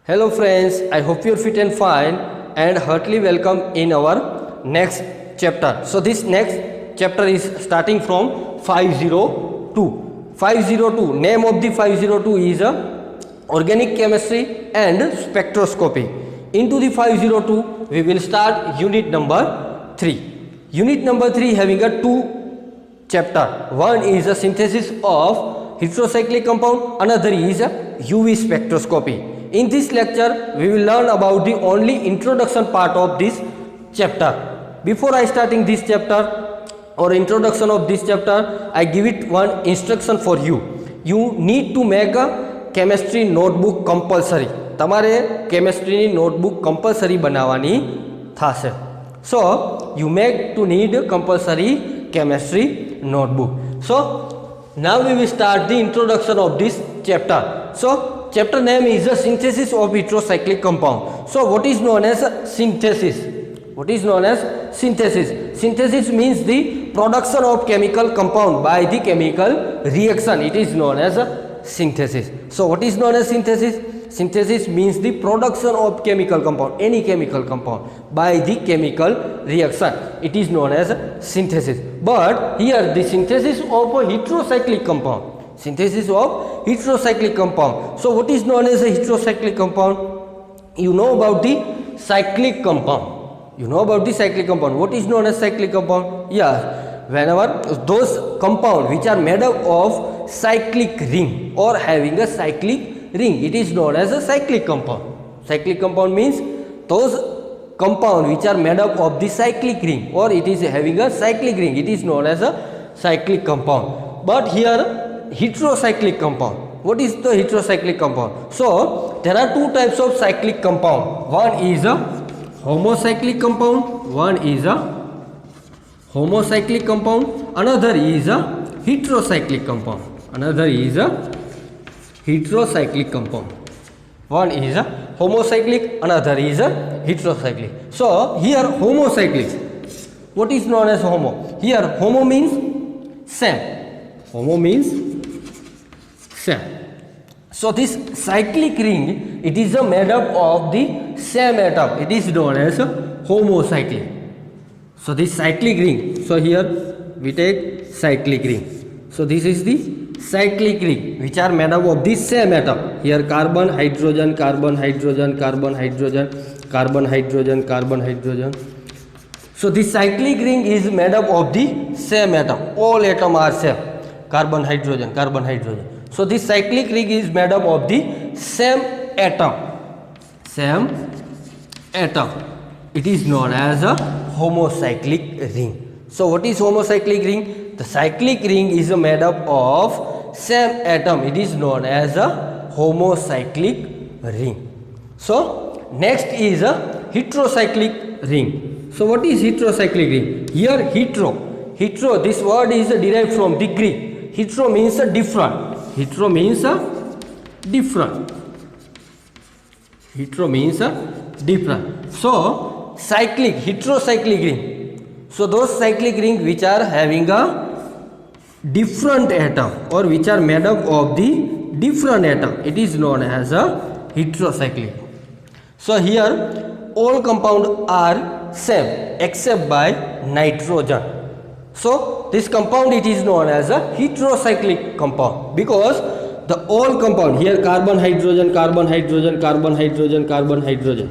Hello friends, I hope you're fit and fine and heartily welcome in our next chapter. So this next chapter is starting from 502. 502, name of the 502 is organic chemistry and spectroscopy. Into the 502 we will start unit number 3. Unit number 3 having a two chapter. One is a synthesis of heterocyclic compound, another is a UV spectroscopy. In this lecture, we will learn about the only introduction part of this chapter. Before I starting this chapter or introduction of this chapter, I give it one instruction for you. You need to make a chemistry notebook compulsory. તમારે chemistry notebook compulsory બનાવવાની થશે. So, you make to need compulsory chemistry notebook. So, now we will start the introduction of this chapter. So, chapter name is a synthesis of heterocyclic compound. So what is known as synthesis? What is known as synthesis? Synthesis means the production of chemical compound by the chemical reaction. It is known as a synthesis. So what is known as synthesis? Synthesis means the production of chemical compound, any chemical compound by the chemical reaction. It is known as synthesis. But here the synthesis of a heterocyclic compound. Synthesis of heterocyclic compound. So what is known as a heterocyclic compound? You know about the cyclic compound. You know about the cyclic compound. What is known as cyclic compound? Yeah, whenever those compound which are made up of cyclic ring or having a cyclic ring, it is known as a cyclic compound. Cyclic compound means those compound which are made up of the cyclic ring or it is having a cyclic ring. It is known as a cyclic compound. But here heterocyclic compound. What is the heterocyclic compound? So there are two types of cyclic compound. One is a homocyclic compound. One is a homocyclic compound. Another is a heterocyclic compound. Another is a heterocyclic compound. One is a homocyclic. Another is a heterocyclic. So here homocyclic. What is known as homo? Here homo means same. Homo means same. So this cyclic ring, it is made up of the same atom. It is known as homocyclic. So this cyclic ring. So here we take cyclic ring. So this is the cyclic ring which are made up of the same atom. Here carbon, hydrogen, carbon, hydrogen, carbon, hydrogen, carbon, hydrogen, carbon, hydrogen. So this cyclic ring is made up of the same atom. All atoms are same. Carbon, hydrogen, carbon, hydrogen. So this cyclic ring is made up of the same atom. Same atom. It is known as a homocyclic ring. So what is homocyclic ring? The cyclic ring is made up of same atom. It is known as a homocyclic ring. So next is a heterocyclic ring. So what is heterocyclic ring? Here hetero, this word is derived from the Greek. Hetero means a different. Hetero means a different. Hetero means a different. So cyclic, heterocyclic ring. So those cyclic rings which are having a different atom or which are made up of the different atom, it is known as a heterocyclic. So here all compounds are same except by nitrogen. So this compound it is known as a heterocyclic compound because the all compound here carbon, hydrogen, carbon, hydrogen, carbon, hydrogen, carbon, hydrogen.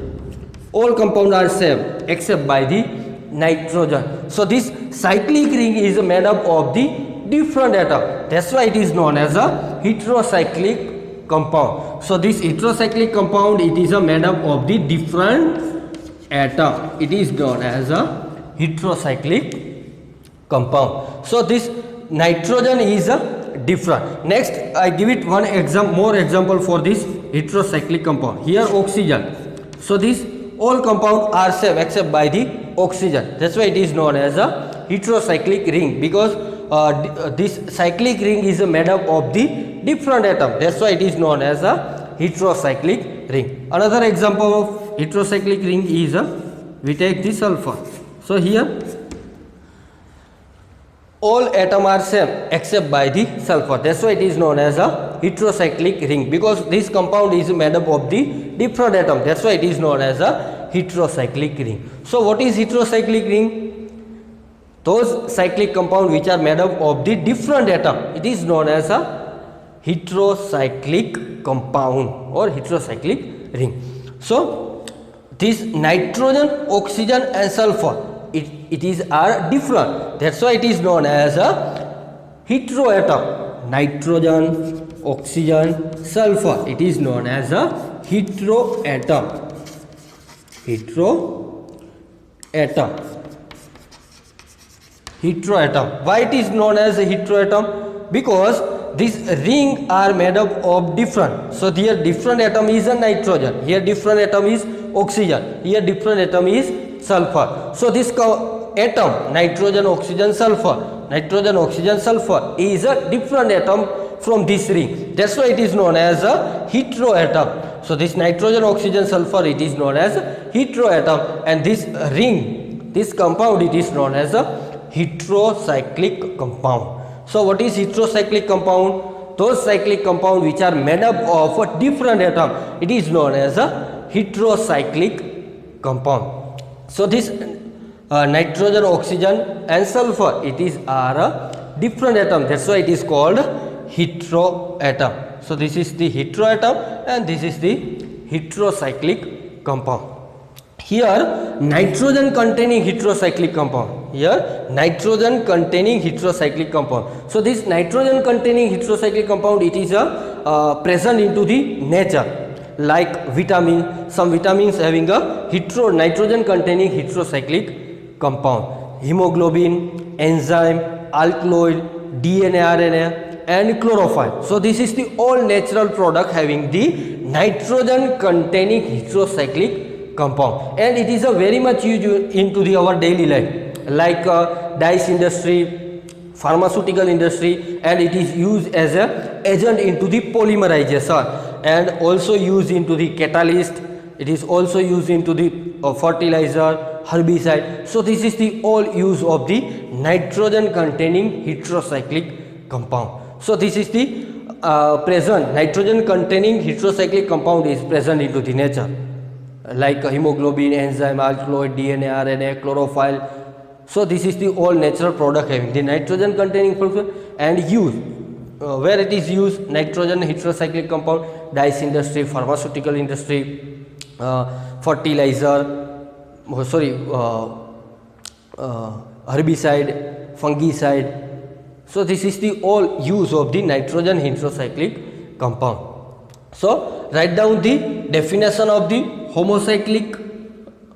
All compounds are same except by the nitrogen. So this cyclic ring is made up of the different atom. That's why it is known as a heterocyclic compound. So this heterocyclic compound it is made up of the different atom. It is known as a heterocyclic compound. So this nitrogen is a different. Next I give it one more example for this heterocyclic compound. Here oxygen. So this all compounds are same except by the oxygen. That's why it is known as a heterocyclic ring because this cyclic ring is made up of the different atom. That's why it is known as a heterocyclic ring. Another example of heterocyclic ring is we take the sulfur. So here all atoms are same except by the sulfur. That's why it is known as a heterocyclic ring, because this compound is made up of the different atom. That's why it is known as a heterocyclic ring. So what is heterocyclic ring? Those cyclic compound which are made up of the different atom, it is known as a heterocyclic compound or heterocyclic ring. So this nitrogen, oxygen and sulfur, it is are different. That's why it is known as a heteroatom. Nitrogen, oxygen, sulfur, it is known as a heteroatom. Heteroatom. Why it is known as a heteroatom? Because these ring are made up of different. So here different atom is a nitrogen, here different atom is oxygen, here different atom is sulfur. So this atom nitrogen, oxygen, sulfur is a different atom from this ring. That's why it is known as a heteroatom. So this nitrogen, oxygen, sulfur, it is known as a heteroatom, and this ring, this compound, it is known as a heterocyclic compound. So what is heterocyclic compound? Those cyclic compound which are made up of a different atom, it is known as a heterocyclic compound. So this nitrogen, oxygen and sulfur, it is are a different atom. That's why it is called heteroatom. So this is the heteroatom and this is the heterocyclic compound. Here nitrogen containing heterocyclic compound. Here nitrogen containing heterocyclic compound. So this nitrogen containing heterocyclic compound, it is a present into the nature. Like vitamin, some vitamins having a nitrogen containing heterocyclic compound. Hemoglobin, enzyme, alkaloid, DNA, RNA and chlorophyll. So this is the all natural product having the nitrogen containing heterocyclic compound, and it is a very much used into the our daily life, like dyes industry, pharmaceutical industry, and it is used as a agent into the polymerization, and also used into the catalyst. It is also used into the fertilizer, herbicide. So this is the all use of the nitrogen containing heterocyclic compound. So this is the present nitrogen containing heterocyclic compound is present into the nature, like hemoglobin, enzyme, alkaloid, DNA, RNA, chlorophyll. So this is the all natural product having the nitrogen containing and use. Where it is used, nitrogen heterocyclic compound, dyes industry, pharmaceutical industry, fertilizer, herbicide, fungicide. So this is the all use of the nitrogen heterocyclic compound. So write down the definition of the homocyclic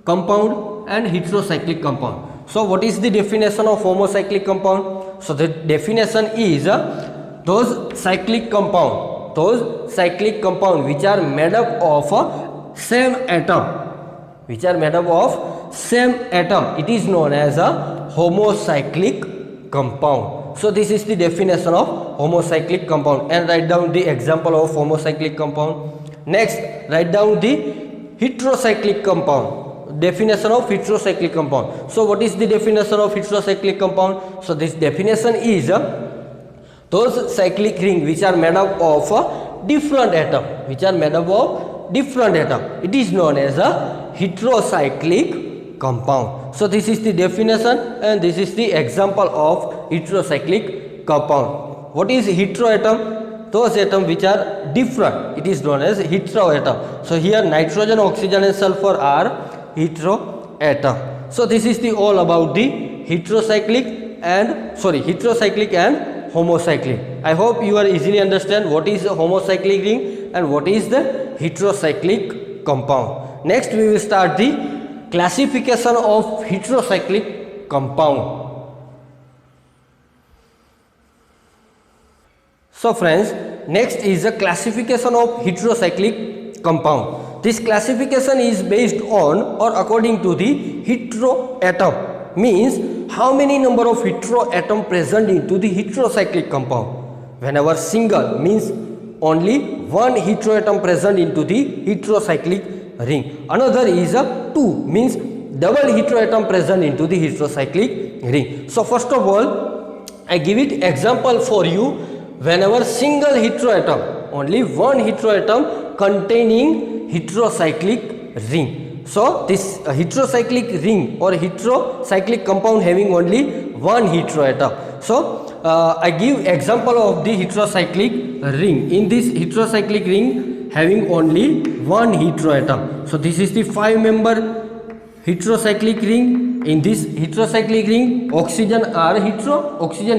compound and heterocyclic compound. So what is the definition of homocyclic compound? So the definition is those cyclic compound which are made up of same atom, it is known as a homocyclic compound. So this is the definition of homocyclic compound, and write down the example of homocyclic compound. Next, write down the heterocyclic compound, definition of heterocyclic compound. So what is the definition of heterocyclic compound? So this definition is those cyclic ring which are made up of different atom, it is known as a heterocyclic compound. So this is the definition and this is the example of heterocyclic compound. What is heteroatom? Those atoms which are different, it is known as heteroatom. So here nitrogen, oxygen and sulfur are heteroatom. So this is the all about the heterocyclic and homocyclic. I hope you are easily understand what is a homocyclic ring and what is the heterocyclic compound. Next we will start the classification of heterocyclic compound. So friends, next is the classification of heterocyclic compound. This classification is based on or according to the heteroatom, means how many number of heteroatom present into the heterocyclic compound. Whenever single means only one heteroatom present into the heterocyclic ring. Another is a 2 means double heteroatom present into the heterocyclic ring. So first of all, I give it example for you. Whenever single heteroatom only one heteroatom containing heterocyclic ring. So this heterocyclic ring or heterocyclic compound having only one heteroatom. So I give example of the heterocyclic ring. In this heterocyclic ring having only one heteroatom. So this is the 5-member heterocyclic ring. In this heterocyclic ring, oxygen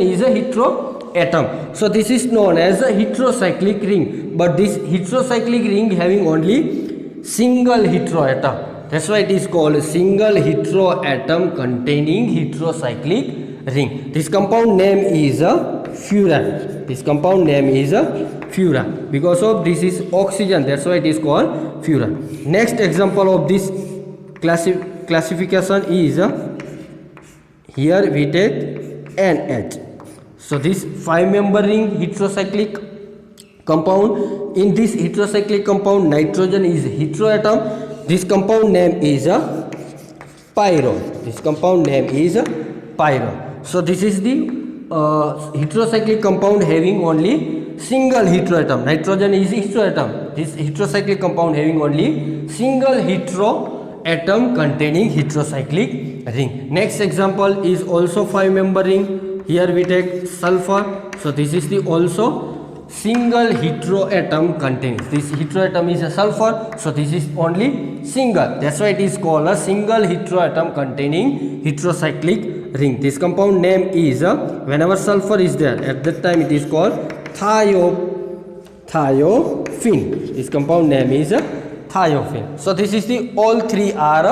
is a heteroatom. So this is known as a heterocyclic ring. But this heterocyclic ring having only single heteroatom. That's why it is called a single heteroatom containing heterocyclic ring. This compound name is a furan. This compound name is a furan. Because of this is oxygen, that's why it is called furan. Next example of this classification is here we take NH. So this 5-member ring heterocyclic compound. In this heterocyclic compound, nitrogen is heteroatom. This compound name is a pyrrole. This compound name is a pyrrole. So this is the heterocyclic compound having only single heteroatom. Nitrogen is heteroatom. This heterocyclic compound having only single heteroatom containing heterocyclic ring. Next example is also 5-member ring. Here we take sulfur. So this is the also single heteroatom containing. This heteroatom is a sulfur. So this is only single. That's why it is called a single heteroatom containing heterocyclic ring. This compound name is whenever sulfur is there, at that time it is called thiophene. This compound name is thiophene. So this is the all three are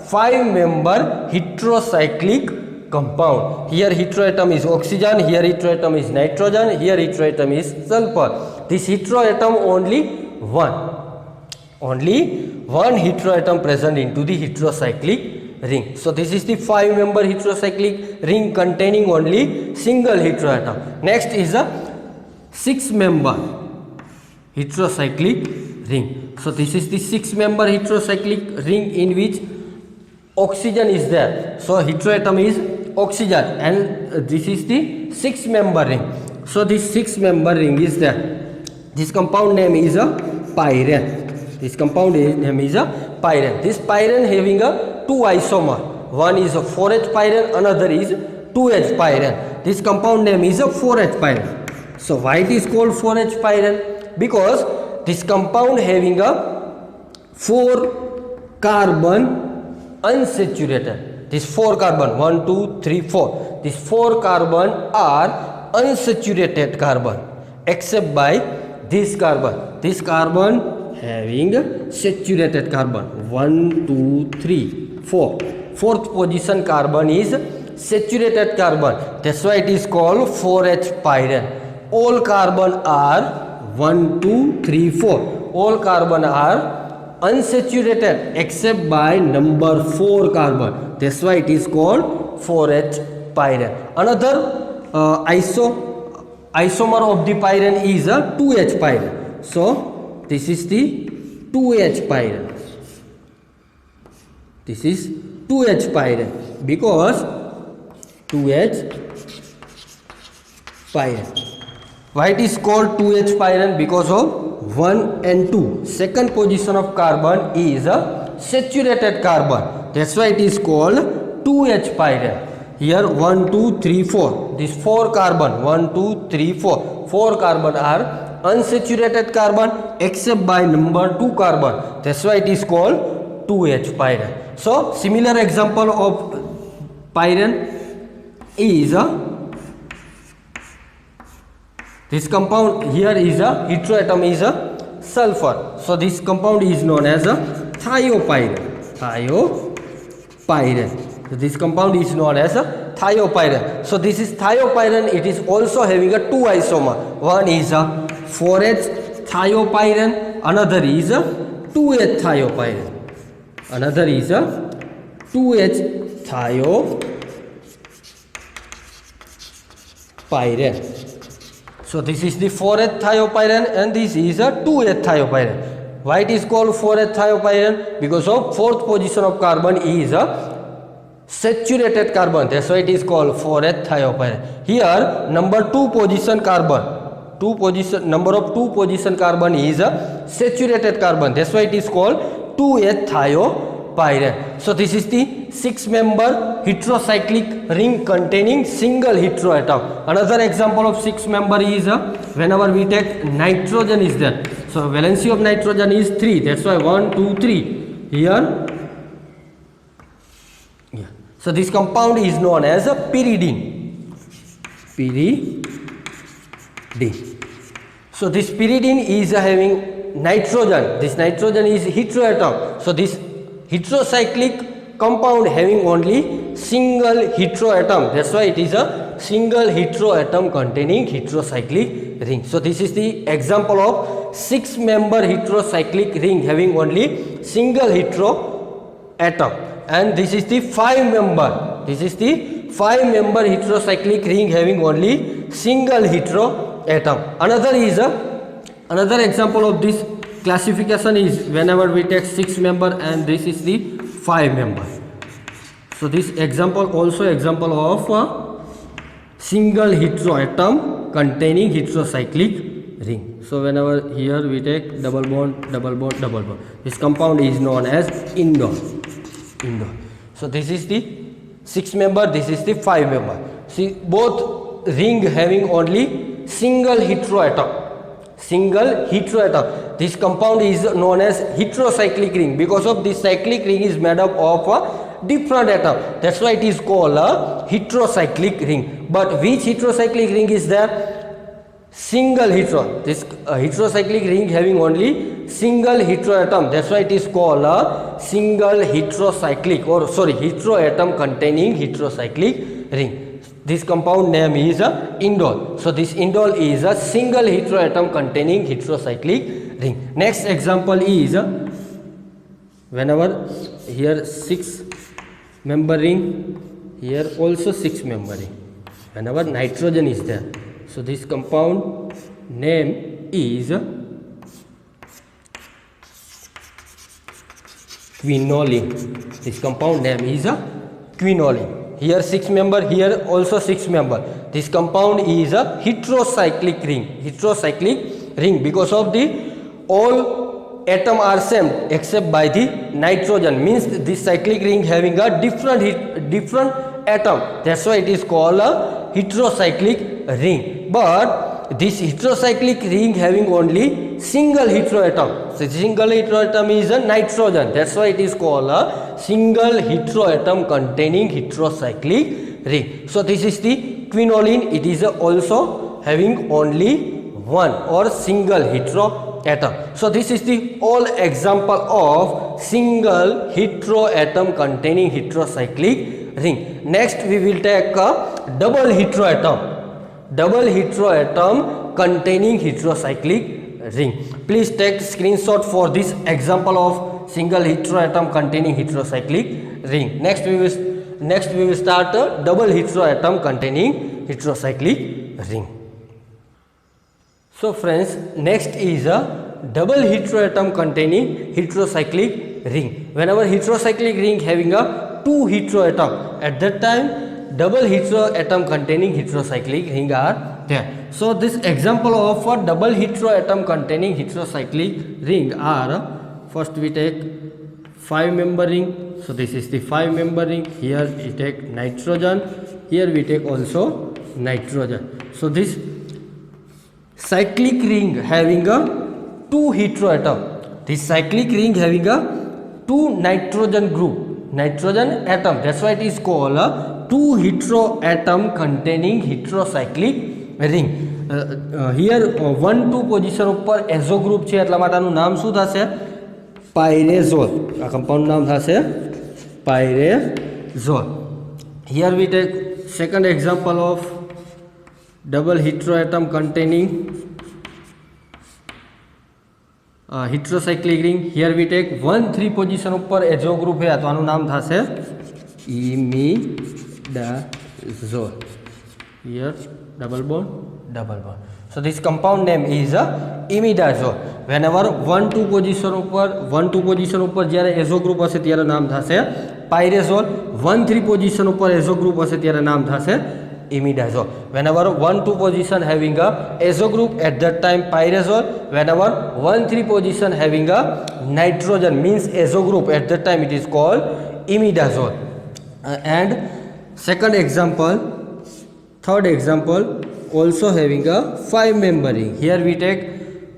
5-member heterocyclic compound. Here heteroatom is oxygen, here heteroatom is nitrogen, here heteroatom is sulfur. This heteroatom only one heteroatom present into the heterocyclic ring. So this is the 5-member heterocyclic ring containing only single heteroatom. Next is a 6-member heterocyclic ring. So this is the 6-member heterocyclic ring in which oxygen is there. So heteroatom is oxygen, and this is the 6-member ring. So this 6-member ring is there. This compound name is a pyrene. This compound name is a pyrene. This pyrene having a 2 isomer. One is a 4H pyrene, another is 2H pyrene. This compound name is a 4H pyrene. So why it is called 4H pyrene? Because this compound having a 4 carbon unsaturated. This 4 carbon, 1, 2, 3, 4. These 4 carbon are unsaturated carbon except by this carbon. This carbon having saturated carbon. 1, 2, 3, 4. Fourth position carbon is saturated carbon. That's why it is called 4H pyrene. All carbon are 1, 2, 3, 4. All carbon are unsaturated except by number 4 carbon. That's why it is called 4H pyrene. Another isomer of the pyrene is a 2H pyrene. So this is the 2H pyrene. This is 2H pyrene because 2H pyrene. Why it is called 2H pyrene? Because of 1 and 2. Second position of carbon is a saturated carbon. That's why it is called 2H pyrene. Here 1, 2, 3, 4. This 4 carbon, 1, 2, 3, 4. 4 carbon are unsaturated carbon except by number 2 carbon. That's why it is called 2H pyrene. So similar example of pyrene is this compound here is a heteroatom is a sulfur. So this compound is known as a thiopyrene. Thiopyrene. So this compound is known as a thiopyrene. So this is thiopyrene. It is also having a 2 isomer. One is a 4H thiopyrene. Another is a 2H thiopyrene. Another is a 2H thiopyrene. So this is the 4H thiopyrene and this is a 2H thiopyrene. Why it is called 4H thiopyrene? Because of fourth position of carbon is a saturated carbon. That's why it is called 4H thiopyrene. Here number 2 position carbon number of 2 position carbon is a saturated carbon. That's why it is called 2H thiopyrene. So this is the 6-member heterocyclic ring containing single heteroatom. Another example of 6-member is whenever we take nitrogen is there. So valency of nitrogen is 3. That's why 1, 2, 3 here. Yeah. So this compound is known as a pyridine. So this pyridine is having nitrogen. This nitrogen is heteroatom. So this heterocyclic compound having only single heteroatom. That's why it is a single heteroatom containing heterocyclic ring. So this is the example of 6-member heterocyclic ring having only single heteroatom. And this is the 5-member. This is the 5-member heterocyclic ring having only single heteroatom. Another example of this classification is whenever we take 6-member and this is the 5-member. So this example also example of a single heteroatom containing heterocyclic ring. So whenever here we take double bond, double bond, double bond. This compound is known as indole. So this is the 6-member, this is the 5-member. See, both ring having only single heteroatom. This compound is known as heterocyclic ring because of this cyclic ring is made up of a different atom. That's why it is called a heterocyclic ring. But which heterocyclic ring is there? Single hetero. This heterocyclic ring having only single heteroatom. That's why it is called a single heteroatom containing heterocyclic ring. This compound name is indole. So this indole is a single heteroatom containing heterocyclic ring. Next example is whenever here 6-member ring, here also 6-member ring. Whenever nitrogen is there. So this compound name is quinoline. This compound name is quinoline. Here 6-member, here also 6-member. This compound is a heterocyclic ring because of the all atom are same except by the nitrogen, means this cyclic ring having a different atom. That's why it is called a heterocyclic ring. But this heterocyclic ring having only single heteroatom. So single heteroatom is a nitrogen. That's why it is called a single heteroatom containing heterocyclic ring. So this is the quinoline. It is also having only one or single heteroatom. So this is the all example of single heteroatom containing heterocyclic ring. Next we will take a double heteroatom containing heterocyclic ring. Please take screenshot for this example of single heteroatom containing heterocyclic ring. Next we will start a double heteroatom containing heterocyclic ring. So friends, next is a double heteroatom containing heterocyclic ring. Whenever heterocyclic ring having a 2 heteroatom, at that time double heteroatom containing heterocyclic ring are there. So this example of a double heteroatom containing heterocyclic ring are, first we take 5-member ring. So this is the 5-member ring. Here we take nitrogen, here we take also nitrogen. So this cyclic ring having a 2 heteroatom. This cyclic ring having a 2 nitrogen atom. That's why it is called a 2 heteroatom containing heterocyclic ring. Here 1-2 position ઉપર એઝો group છે એટલા માટે આનું નામ શું થશે? પાયરેઝોલ. આ compound નામ થશે પાયરેઝોલ. Here we take second example of double heteroatom containing heterocyclic ring. Here we take 1-3 position ઉપર એઝો ગ્રુપ છે તો આનું નામ થશે imidazole. Here double bond. So this compound name is imidazole. Whenever 1-2 position ઉપર જ્યારે એઝો ગ્રુપ હશે ત્યારે નામ થશે પાયરેઝોલ. 1-3 પોઝિશન ઉપર એઝો ગ્રુપ હશે ત્યારે નામ થશે imidazole. Whenever 1-2 position having a azo group, at that time pyrazole. Whenever 1-3 position having a nitrogen means azo group, at that time it is called imidazole. And second example, third example, also having a 5-member ring. Here we take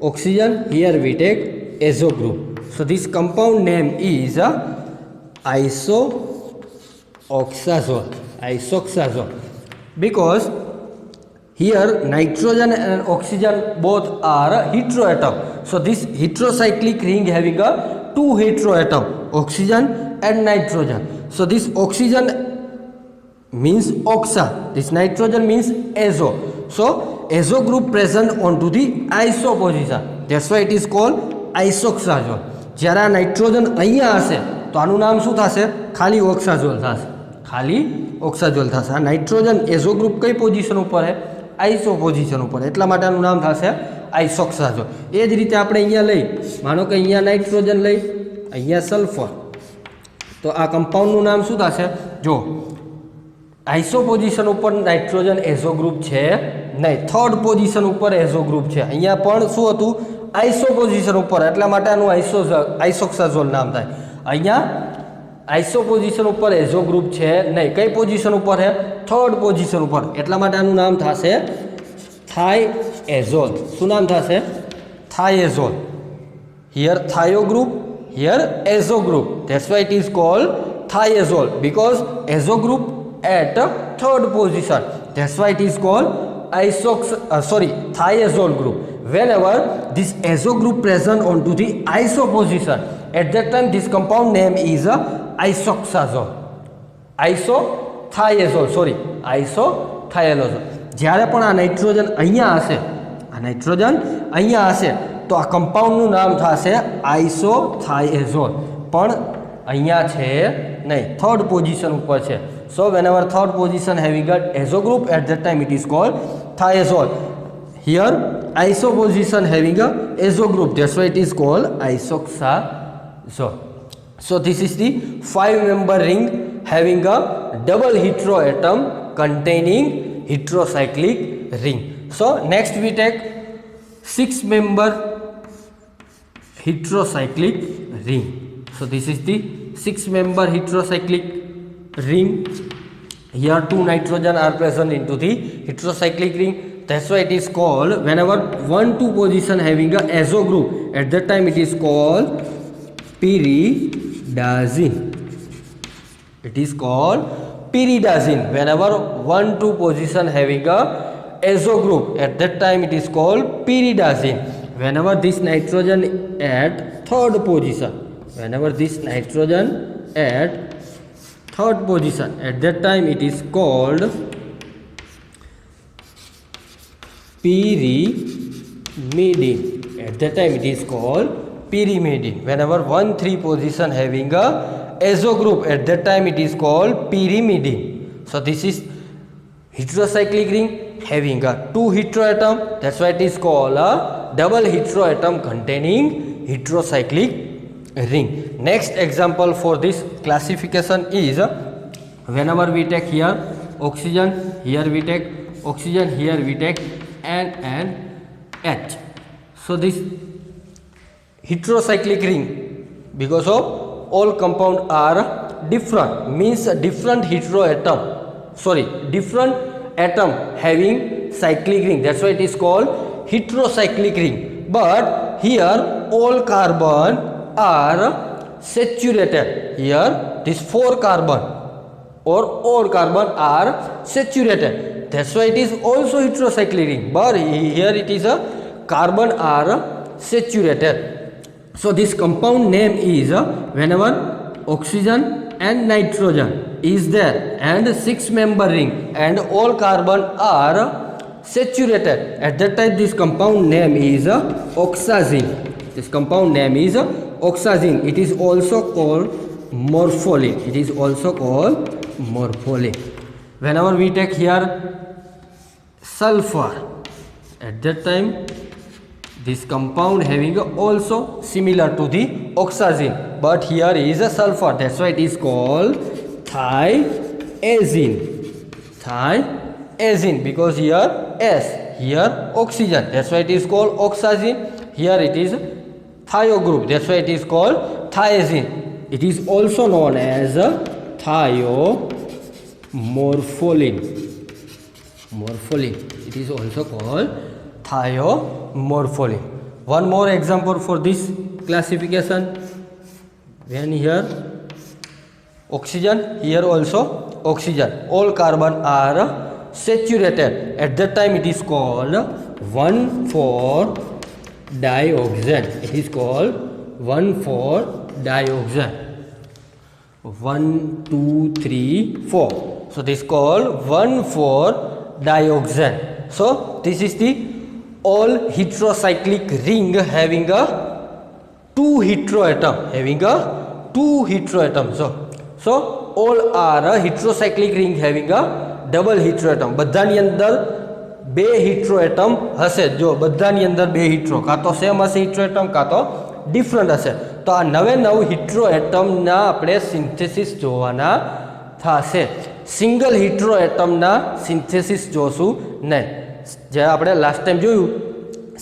oxygen, here we take azo group. So this compound name is isoxazole, because here nitrogen and oxygen both are heteroatom. So this heterocyclic ring having a 2 heteroatom, oxygen and nitrogen. So this oxygen means oxa, this nitrogen means azo. So azo group present onto the iso position, that's why it is called isoxazole. જ્યારે આ nitrogen અહીંયા હશે તો આનું નામ શું થશે? ખાલી ઓક્સાઝોલ થશે, ખાલી ઓક્સાઝોલ થશે. આ નાઇટ્રોજન એઝો ગ્રુપ કઈ પોઝિશન ઉપર છે? આઈસો પોઝિશન ઉપર, એટલા માટે આનું નામ થશે આઈસોક્સાઝોલ. એ જ રીતે આપણે અહીંયા લઈ, માનો કે અહીંયા નાઇટ્રોજન લઈ, અહીંયા સલ્ફર, તો આ કમ્પાઉન્ડનું નામ શું થશે? જો આઈસો પોઝિશન ઉપર નાઇટ્રોજન એઝો ગ્રુપ છે નહીં, થર્ડ પોઝિશન ઉપર એઝો ગ્રુપ છે. અહીંયા પણ શું હતું? આઈસો પોઝિશન ઉપર, એટલા માટે આનું આઈસોક્સાઝોલ નામ થાય. અહીંયા આઈસો પોઝિશન ઉપર એઝો ગ્રુપ છે નહીં, કઈ પોઝિશન ઉપર છે? થર્ડ પોઝિશન ઉપર, એટલા માટે આનું નામ થશે થાઇએઝોલ. શું નામ થશે? Thiazole. Here thio group, here azo group, that's why it is called thiazole, because azo group at third position, that's why it is called thiazole group. Whenever this azo group present onto the iso position, at that time this compound name is isoxazole, isothiazole. જ્યારે પણ આ nitrogen અહીંયા હશે, આ nitrogen અહીંયા હશે તો આ કમ્પાઉન્ડનું નામ થશે આઇસોથાઇએઝોલ, પણ અહીંયા છે નહીં, થર્ડ પોઝિશન ઉપર છે. So whenever third position having a azo group, at that time it is called thiazole. Here iso position having a azo group, that's why it is called isoxazole. So this is the 5-member ring having a double heteroatom containing heterocyclic ring. So next we take 6-member heterocyclic ring. So this is the 6-member heterocyclic ring. Here 2 nitrogen are present into the heterocyclic ring, that's why it is called, whenever 1-2 position having a azo group, at that time it is called pyridazine. It is called pyridazine. Whenever 1-2 position having a azo group, at that time it is called pyridazine. Whenever this nitrogen at third position, whenever this nitrogen at third position, at that time it is called pyrimidine. At that time it is called pyrimidine. Whenever 1-3 position having a azo group, at that time it is called pyrimidine. So this is heterocyclic ring having a 2 heteroatom, that's why it is called a double heteroatom containing heterocyclic ring. Next example for this classification is, whenever we take here oxygen, here we take oxygen, here we take N and H. So this heterocyclic ring, because of all compound are different, means different different atom having cyclic ring, that's why it is called heterocyclic ring. But here all carbon are saturated. Here this 4 carbon or all carbon are saturated, that's why it is also heterocyclic ring, but here it is a carbon are saturated. So this compound name is, whenever oxygen and nitrogen is there and 6-member ring and all carbon are saturated, at that time this compound name is oxazine. This compound name is oxazine. It is also called morpholine. It is also called morpholine. Whenever we take here sulfur, at that time this compound having also similar to the oxazine, but here is a sulfur, that's why it is called thiazine. azine, because here S, here oxygen, that's why it is called oxazine. Here it is thio group, that's why it is called thiazine. It is also known as thiomorpholin. It is also called thiomorpholin. One more example for this classification. When here oxygen, here also oxygen, all carbon are saturated. At that time it is called 1,4-dioxane. It is called 1,4-dioxane. 1, 2, 3, 4. So this is called 1,4-dioxane. So this is the all heterocyclic ring having a 2 heteroatom, So all are a heterocyclic ring having a double heteroatom. બધાની અંદર બે heteroatom હશે. જો બધાની અંદર બે hetero, કાં તો સેમ હશે heteroatom, કાં તો ડિફરન્ટ હશે. તો આ નવે નવ heteroatomના આપણે સિન્થેસિસ જોવાના થશે. સિંગલ heteroatomના સિન્થેસિસ જોશું નહીં. જે આપણે લાસ્ટ ટાઈમ જોયું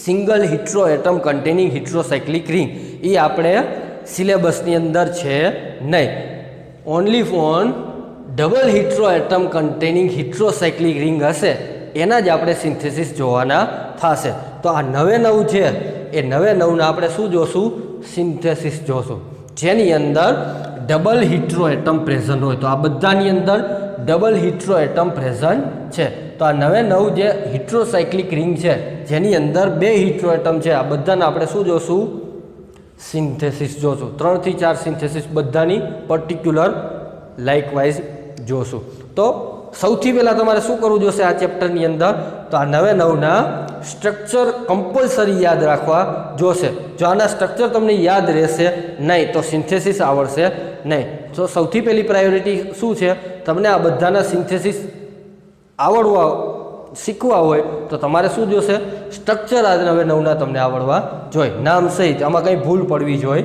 single heteroatom containing heterocyclic ring, એ આપણે સિલેબસની અંદર છે નહીં. Only on double heteroatom containing heterocyclic ring હશે, એના જ આપણે સિન્થેસિસ જોવાના થશે. તો આ નવે નવ છે એ નવે નવના આપણે શું જોશું? સિન્થેસિસ જોશું, જેની અંદર ડબલ heteroatom પ્રેઝન્ટ હોય. તો આ બધાની અંદર ડબલ heteroatom પ્રેઝન્ટ છે. તો આ નવે નવ જે heterocyclic ring છે જેની અંદર બે heteroatom છે, આ બધાને આપણે શું જોશું? સિન્થેસિસ જોશું. 3 થી 4 સિન્થેસિસ બધાની પર્ટિક્યુલર લાઇકવાઇઝ જોશું. તો સૌથી પહેલાં તમારે શું કરવું જોશે આ ચેપ્ટરની અંદર? તો આ નવે નવના સ્ટ્રક્ચર કમ્પલસરી યાદ રાખવા જોશે. જો આના સ્ટ્રક્ચર તમને યાદ રહેશે નહીં તો સિન્થેસિસ આવડશે નહીં. તો સૌથી પહેલી પ્રાયોરિટી શું છે? તમને આ બધાના સિન્થેસિસ આવડવા શીખવા હોય તો તમારે શું જોશે? સ્ટ્રક્ચર આ નવે નવના તમને આવડવા જોઈએ, નામ સહિત. આમાં કંઈ ભૂલ પડવી જોઈએ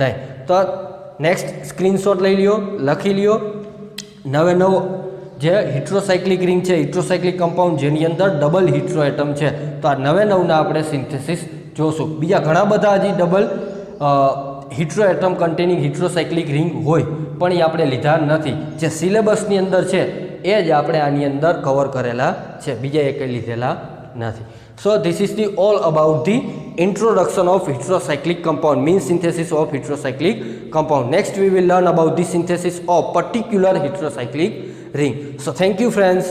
નહીં. તો નેક્સ્ટ સ્ક્રીનશોટ લઈ લ્યો, લખી લ્યો. નવે નવ જે heterocyclic ring છે, heterocyclic કમ્પાઉન્ડ જેની અંદર ડબલ heteroatom છે, તો આ નવે નવના આપણે સિન્થેસિસ જોશું. બીજા ઘણા બધા હજી double heteroatom containing heterocyclic ring હોય પણ એ આપણે લીધા નથી. જે સિલેબસની અંદર છે એ જ આપણે આની અંદર કવર કરેલા છે, બીજા એ કંઈ લીધેલા નથી. So this is the all about the introduction of heterocyclic compound, means synthesis of heterocyclic compound. Next we will learn about the synthesis of particular heterocyclic ring. So thank you friends.